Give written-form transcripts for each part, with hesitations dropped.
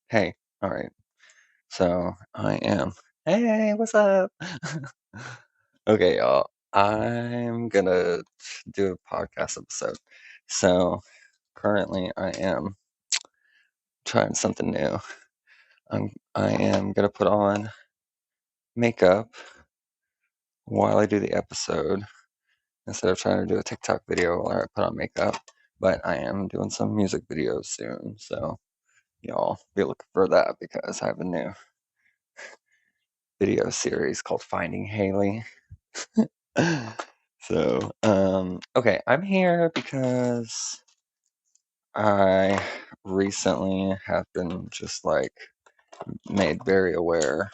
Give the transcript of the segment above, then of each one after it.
Hey, all right. So I am. Hey, what's up? Okay, y'all. I'm gonna do a podcast episode. So currently, I am trying something new. I am gonna put on makeup while I do the episode instead of trying to do a TikTok video while I put on makeup. But I am doing some music videos soon, so y'all be looking for that because I have a new video series called Finding Haley. So, okay, I'm here because I recently have been just like made very aware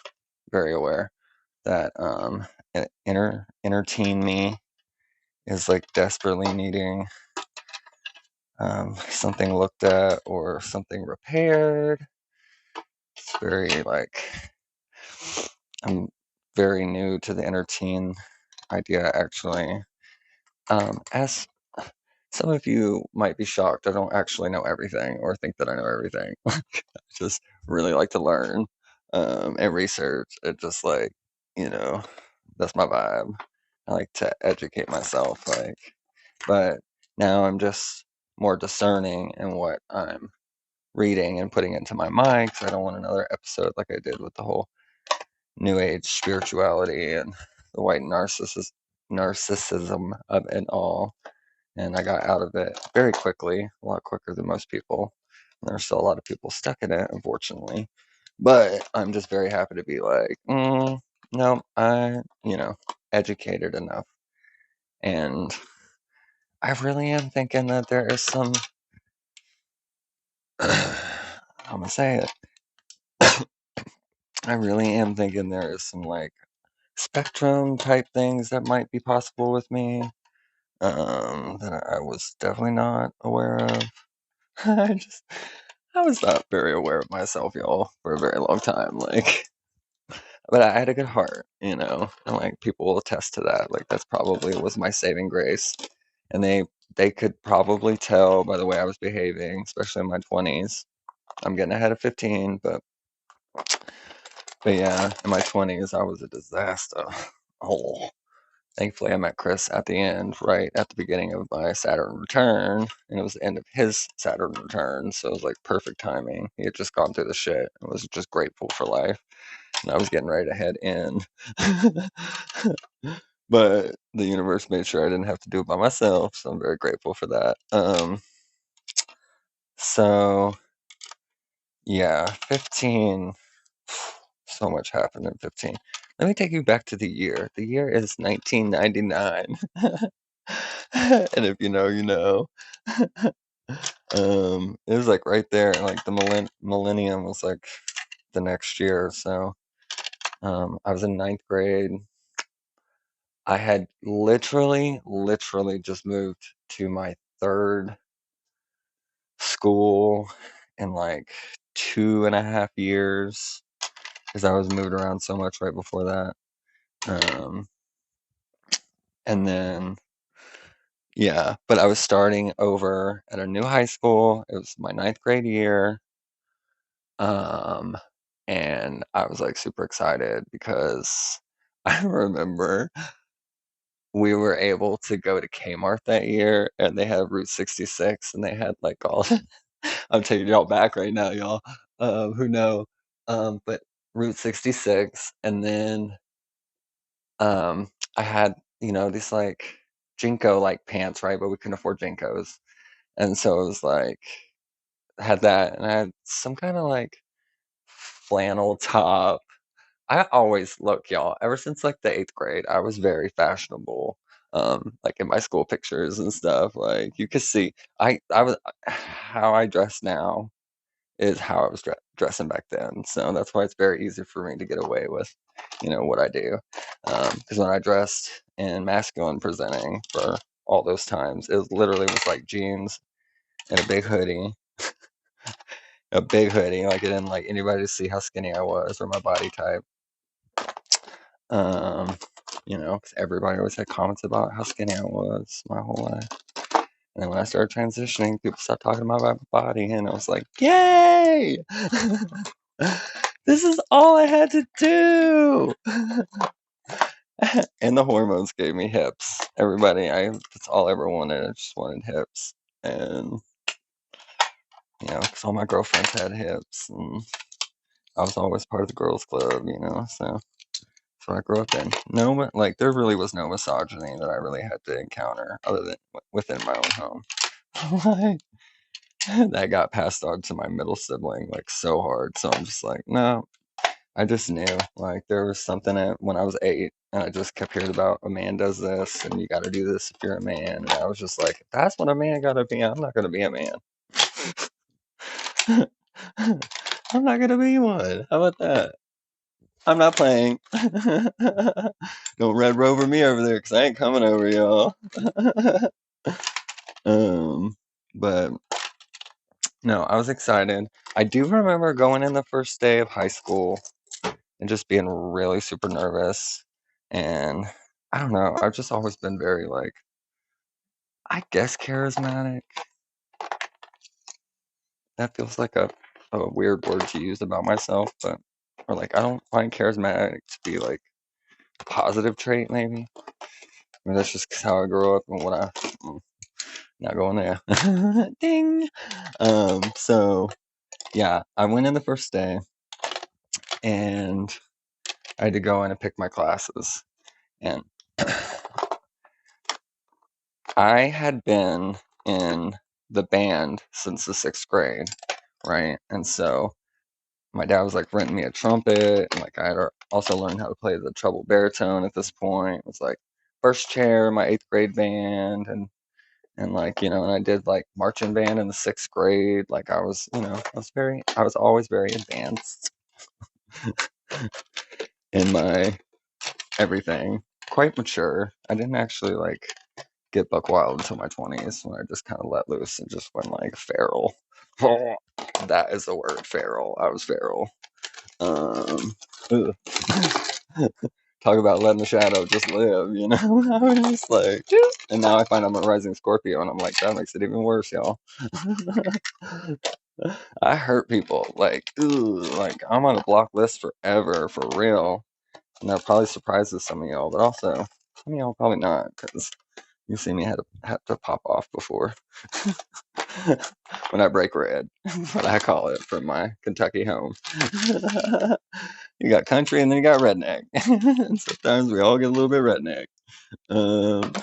that inner teen me is like desperately needing something looked at or something repaired. It's very like I'm very new to the inner teen idea actually. As some of you might be shocked, I don't actually know everything or think that I know everything. I just really like to learn and research. It just like, you know, that's my vibe. I like to educate myself, but now I'm just more discerning in what I'm reading and putting into my mind because I don't want another episode like I did with the whole New Age spirituality and the white narcissism of it all. And I got out of it very quickly, a lot quicker than most people. And there's still a lot of people stuck in it, unfortunately. But I'm just very happy to be like, no, educated enough. And I really am thinking that there is some, I'm gonna say it. I really am thinking there is some like spectrum type things that might be possible with me, that I was definitely not aware of. I just I was not very aware of myself, y'all, for a very long time. But I had a good heart, and like people will attest to that. Like that's probably was my saving grace, and they could probably tell by the way I was behaving, especially in my 20s. I'm getting ahead of 15, but yeah, in my 20s I was a disaster. Oh. Thankfully, I met Chris at the end, right at the beginning of my Saturn return, and it was the end of his Saturn return, so it was like perfect timing. He had just gone through the shit and was just grateful for life, and I was getting ready to head in. But the universe made sure I didn't have to do it by myself, so I'm very grateful for that. So yeah, 15. So much happened in 15. Let me take you back to the year. The year is 1999. And if you know, you know. It was like right there, like the millennium was like the next year. So I was in ninth grade. I had literally just moved to my third school in like 2.5 years because I was moved around so much right before that. And then yeah, but I was starting over at a new high school. It was my ninth grade year. Um, and I was like super excited because I remember we were able to go to Kmart that year and they had Route 66 and they had like all I'm taking y'all back right now, y'all. Who know? But Route 66 and then I had, these like Jinko like pants, right? But we couldn't afford Jinkos. And so it was like I had that and I had some kind of like flannel top. I always look, y'all, ever since like the eighth grade, I was very fashionable. Like in my school pictures and stuff. Like you could see I was how I dress now is how I was dressing back then. So that's why it's very easy for me to get away with, what I do. Because when I dressed in masculine presenting for all those times, it literally was like jeans and a big hoodie. Like it didn't like anybody to see how skinny I was or my body type. Um, because everybody always had comments about how skinny I was my whole life. And then when I started transitioning, people started talking about my body, and I was like, yay! This is all I had to do. And the hormones gave me hips. That's all I ever wanted. I just wanted hips. And, because all my girlfriends had hips, and I was always part of the girls' club. So that's what I grew up in. No, like, there really was no misogyny that I really had to encounter other than within my own home. Like, that got passed on to my middle sibling, like, so hard. So I'm just like, no, I just knew. Like, there was something when I was 8, and I just kept hearing about a man does this, and you got to do this if you're a man. And I was just like, if that's what a man got to be, I'm not going to be a man. I'm not going to be one. How about that? I'm not playing. Don't Red Rover me over there, because I ain't coming over, y'all. um, but no, I was excited. I do remember going in the first day of high school and just being really super nervous. And I don't know, I've just always been very, like, I guess charismatic. That feels like a weird word to use about myself, but, or like, I don't find charismatic to be like a positive trait, maybe. I mean, that's just how I grew up and not going there. Ding. So yeah, I went in the first day and I had to go in and pick my classes. And I had been in the band since the 6th grade, right? And so my dad was like renting me a trumpet, and like I had also learned how to play the treble baritone at this point. It was like first chair in my 8th grade band, and like and I did like marching band in the 6th grade. Like I was always very advanced in my everything, quite mature. I didn't actually like get buck wild until my 20s when I just kind of let loose and just went like feral. That is the word, feral. I was feral. Um, Talk about letting the shadow just live. I was just like, and now I find I'm a rising Scorpio, and I'm like, that makes it even worse, y'all. I hurt people, like, like I'm on a block list forever, for real. And that probably surprises some of y'all, but also some of y'all probably not, because you see me had to pop off before. When I break red, what I call it, from my Kentucky home. You got country and then you got redneck. And sometimes we all get a little bit redneck. Um,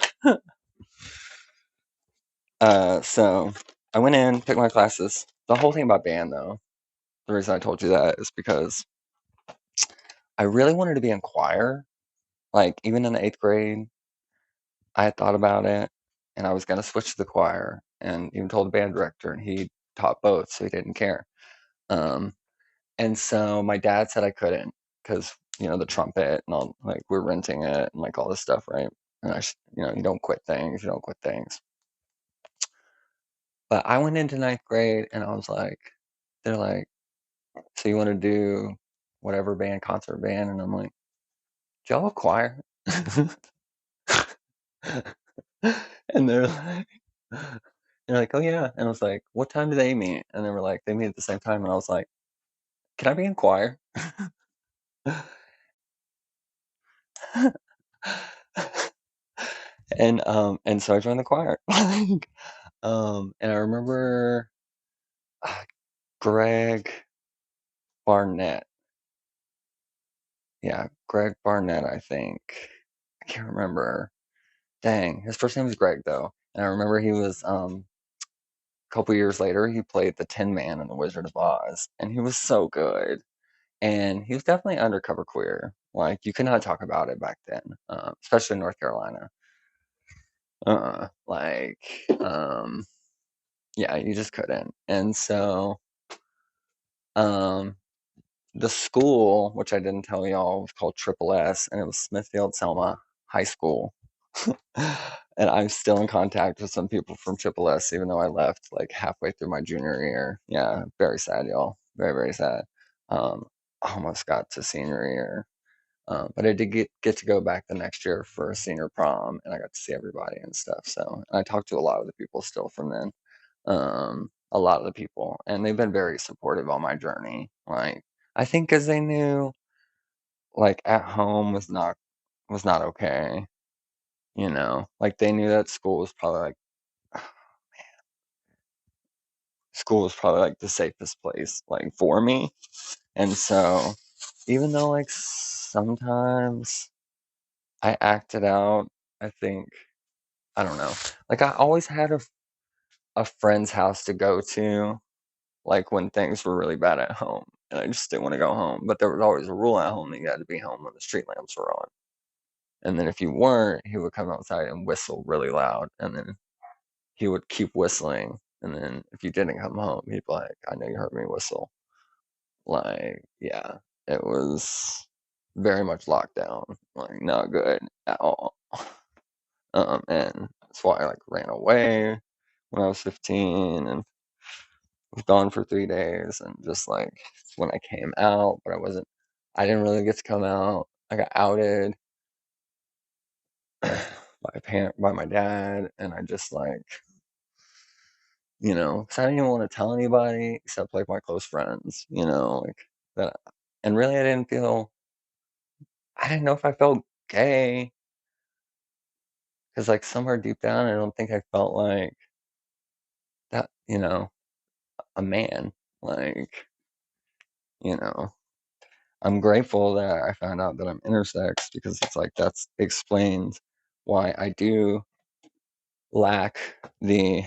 so I went in, picked my classes. The whole thing about band, though, the reason I told you that is because I really wanted to be in choir. Like, even in the 8th grade, I had thought about it, and I was going to switch to the choir, and even told the band director, and he taught both, so he didn't care. Um, and so my dad said I couldn't because, the trumpet and all, like, we're renting it and like all this stuff, right? And you don't quit things, you don't quit things. But I went into 9th grade and I was like, they're like, so you want to do whatever band, concert band? And I'm like, do y'all have choir? And they're like, oh yeah. And I was like, what time do they meet? And they were like, they meet at the same time. And I was like, can I be in choir? And so I joined the choir. And I remember uh, Greg Barnett. Yeah, Greg Barnett, I think. I can't remember. Dang, his first name was Greg though. And I remember he was a couple years later he played the Tin Man in The Wizard of Oz, and he was so good. And he was definitely undercover queer. Like, you could not talk about it back then, especially in North Carolina. Like, yeah, you just couldn't. And so, um, the school, which I didn't tell y'all, was called Triple S, and it was Smithfield-Selma High School. And I'm still in contact with some people from Triple S, even though I left like halfway through my junior year. Yeah, very sad, y'all. Very, very sad. Almost got to senior year. But I did get to go back the next year for a senior prom, and I got to see everybody and stuff. So I talked to a lot of the people still from then. A lot of the people, and they've been very supportive on my journey. Like I think because they knew like at home was not okay. Like they knew that school was probably like the safest place like for me. And so even though like sometimes I acted out, I think I don't know. Like I always had a friend's house to go to, like when things were really bad at home, and I just didn't want to go home. But there was always a rule at home that you had to be home when the street lamps were on. And then if you weren't, he would come outside and whistle really loud, and then he would keep whistling. And then if you didn't come home, he'd be like, "I know you heard me whistle." Like, yeah, it was very much locked down, like not good at all. And that's why I like ran away when I was 15 and was gone for 3 days. And just like when I came out, but I didn't really get to come out. I got outed by my dad, and I just like, 'cause I didn't even want to tell anybody except like my close friends, like that. And really, I didn't know if I felt gay, because like somewhere deep down, I don't think I felt like that, a man. Like, you know, I'm grateful that I found out that I'm intersex, because it's like that's explains why I do lack the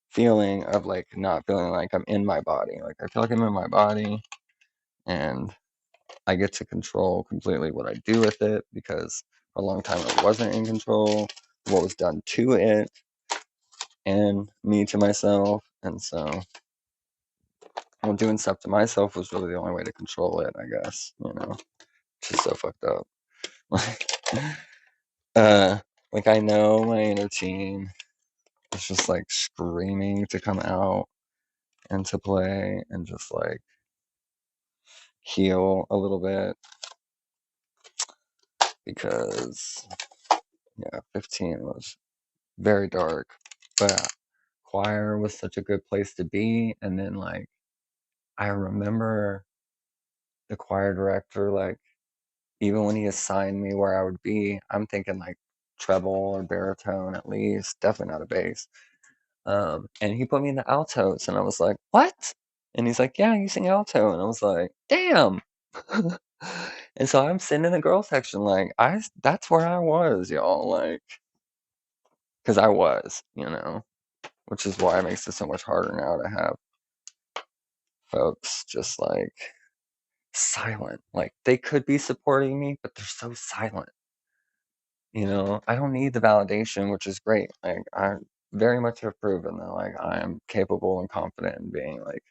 feeling of like not feeling like I'm in my body. Like I feel like I'm in my body, and I get to control completely what I do with it, because for a long time I wasn't in control of what was done to it and me to myself. And so, well, doing stuff to myself was really the only way to control it, I guess, which is so fucked up. Like, uh, like I know my inner teen is just like screaming to come out and to play and just like heal a little bit, because yeah, 15 was very dark, but choir was such a good place to be. And then like I remember the choir director, like even when he assigned me where I would be, I'm thinking like treble or baritone at least, definitely not a bass. And he put me in the altos, and I was like, "What?" And he's like, "Yeah, you sing alto," and I was like, "Damn." And so I'm sitting in the girl section, like that's where I was, y'all, like, because I was, which is why it makes it so much harder now to have folks just like silent. Like they could be supporting me, but they're so silent. I don't need the validation, which is great. Like I very much have proven that like I am capable and confident in being like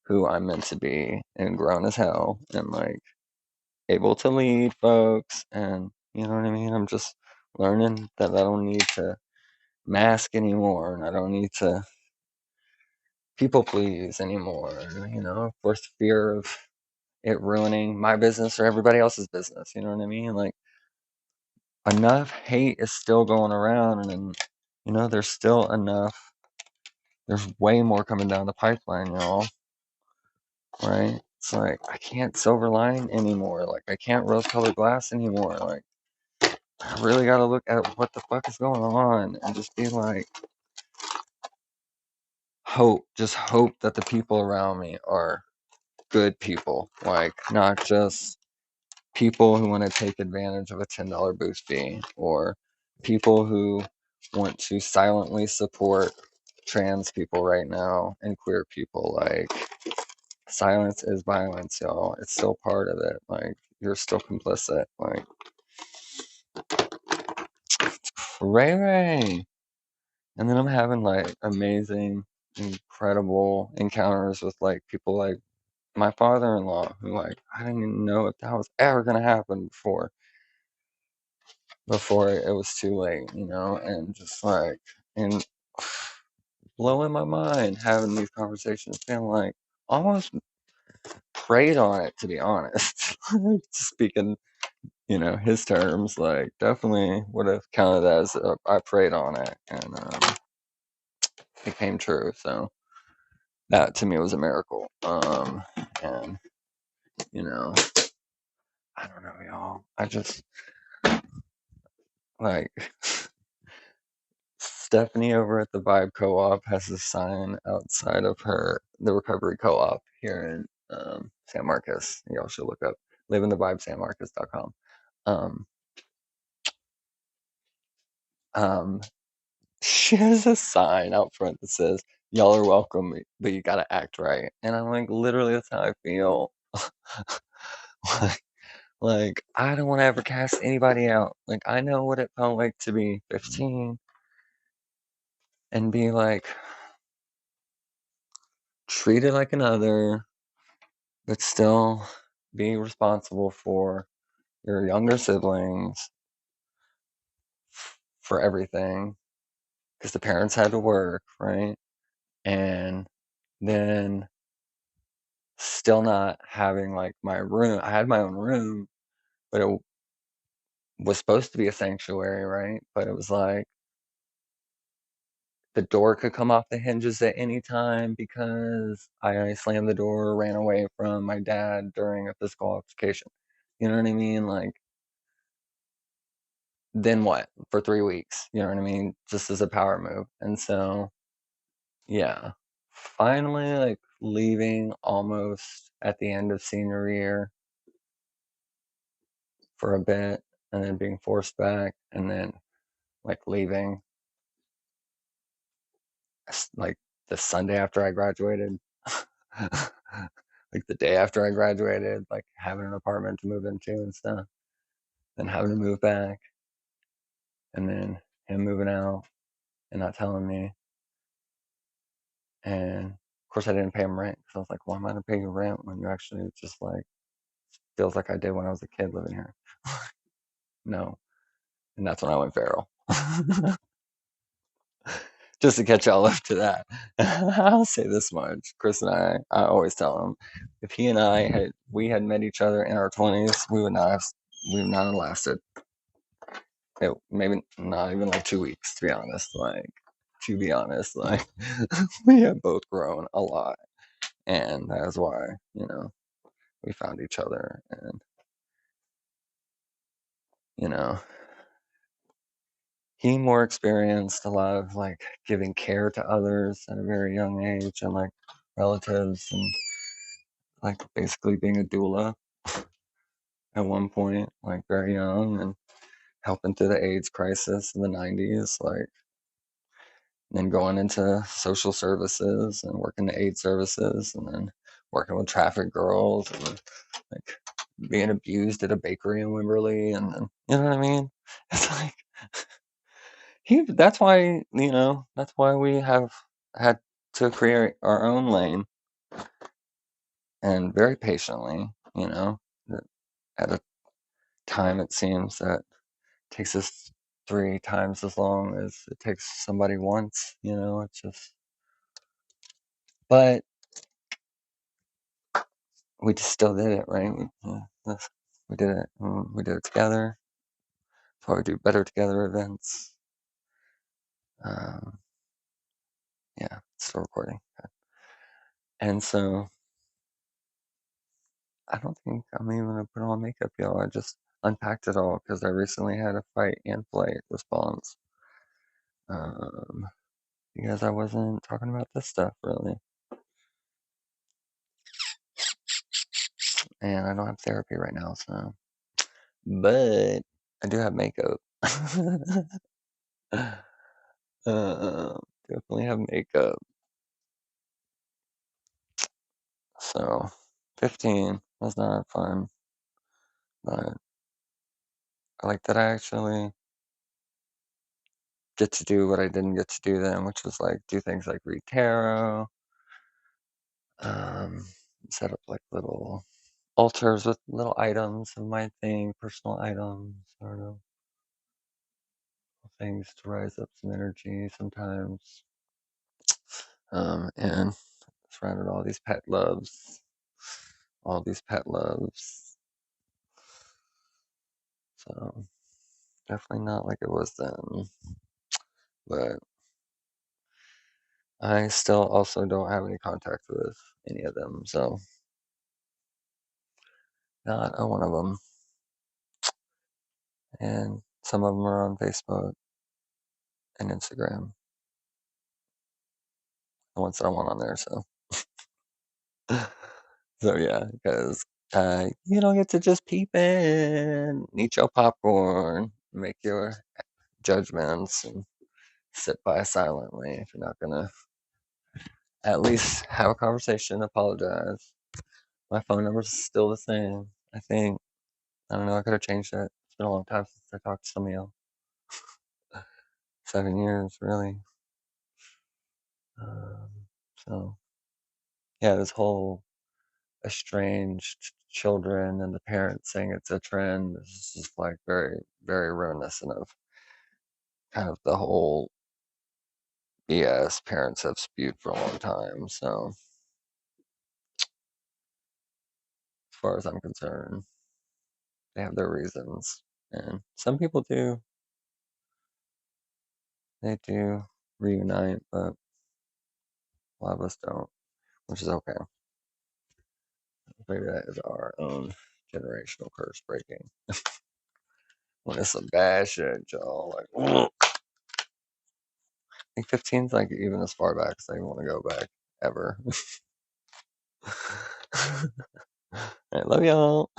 who I'm meant to be, and grown as hell, and like able to lead folks, and you know what I mean? I'm just learning that I don't need to mask anymore, and I don't need to people please anymore, for fear of it ruining my business or everybody else's business, you know what I mean? Like enough hate is still going around, and there's still there's way more coming down the pipeline, y'all, right? It's like I can't silver line anymore. Like I can't rose colored glass anymore. Like I really got to look at what the fuck is going on and just be like, just hope that the people around me are good people, like not just people who want to take advantage of a $10 boost fee, or people who want to silently support trans people right now and queer people. Like silence is violence, y'all. It's still part of it. Like you're still complicit. Like it's crazy. And then I'm having like amazing, incredible encounters with like people like my father-in-law, who like I didn't even know if that was ever gonna happen before it was too late, and just like and blowing my mind having these conversations, feeling like almost preyed on it, to be honest. Speaking his terms, like definitely would have counted as I prayed on it, and it came true. So that to me was a miracle. And you know, I don't know, y'all. I just like Stephanie over at the Vibe Co-op has a sign outside of the recovery co-op here in San Marcos. Y'all should look up livingthevibesanmarcos.com. Um, um, she has a sign out front that says, "Y'all are welcome, but you gotta act right." And I'm like, literally, that's how I feel. like, like, I don't want to ever cast anybody out. Like, I know what it felt like to be 15 and be like treated like another, but still be responsible for your younger siblings, for everything, because the parents had to work, right? And then still not having like my room. I had my own room, but it was supposed to be a sanctuary, right? But it was like the door could come off the hinges at any time because I slammed the door, ran away from my dad during a physical altercation. You know what I mean? Like, then what? For 3 weeks, you know what I mean? Just as a power move. And so, yeah, finally, like leaving almost at the end of senior year for a bit and then being forced back and then like leaving like the Sunday after I graduated. Like the day after I graduated, like having an apartment to move into and stuff, then having to move back, and then him moving out and not telling me. And of course, I didn't pay him rent because I was like, why am I gonna pay you rent when you actually just like feels like I did when I was a kid living here? No. And that's when I went feral. Just to catch y'all up to that. I'll say this much. Chris and I always tell him, if he and I had met each other in our 20s, we would not have lasted. Maybe not even like 2 weeks, to be honest. Like we have both grown a lot. And that's why, we found each other. And, you know, he more experienced a lot of like giving care to others at a very young age and like relatives and like basically being a doula at one point, like very young and helping through the AIDS crisis in the 90s, like then going into social services and working the AIDS services and then working with trafficked girls and like being abused at a bakery in Wimberley and then, you know what I mean? It's like that's why we have had to create our own lane and very patiently, at a time it seems that takes us 3 times as long as it takes somebody once, it's just, but we just still did it, right? We did it. We did it together. That's why we do better together events. Um, yeah, it's still recording. And so I don't think I'm even gonna put on makeup, y'all. I just unpacked it all because I recently had a fight and flight response. Um, because I wasn't talking about this stuff really, and I don't have therapy right now, so. But I do have makeup. Definitely have makeup. So, 15 was not fun, but I like that I actually get to do what I didn't get to do then, which was like do things like read tarot, um, set up like little altars with little items of my thing, personal items, I don't know, things to rise up some energy sometimes. And surrounded all these pet loves. So definitely not like it was then. But I still also don't have any contact with any of them. So not a one of them. And some of them are on Facebook and Instagram. The ones that I want on there. So so yeah, because you don't get to just peep in, eat your popcorn, make your judgments, and sit by silently if you're not gonna at least have a conversation, apologize. My phone number's still the same, I think. I don't know, I could have changed it. It's been a long time since I talked to some of y'all. 7 years, really. Um, so, yeah, this whole estranged children and the parents saying it's a trend is just like very, very reminiscent of kind of the whole BS parents have spewed for a long time. So, as far as I'm concerned, they have their reasons. And some people do, they do reunite, but a lot of us don't, which is okay. Maybe that is our own generational curse breaking. When it's some bad shit, y'all. Like, I think 15's like even as far back as they want to go back ever. I love y'all.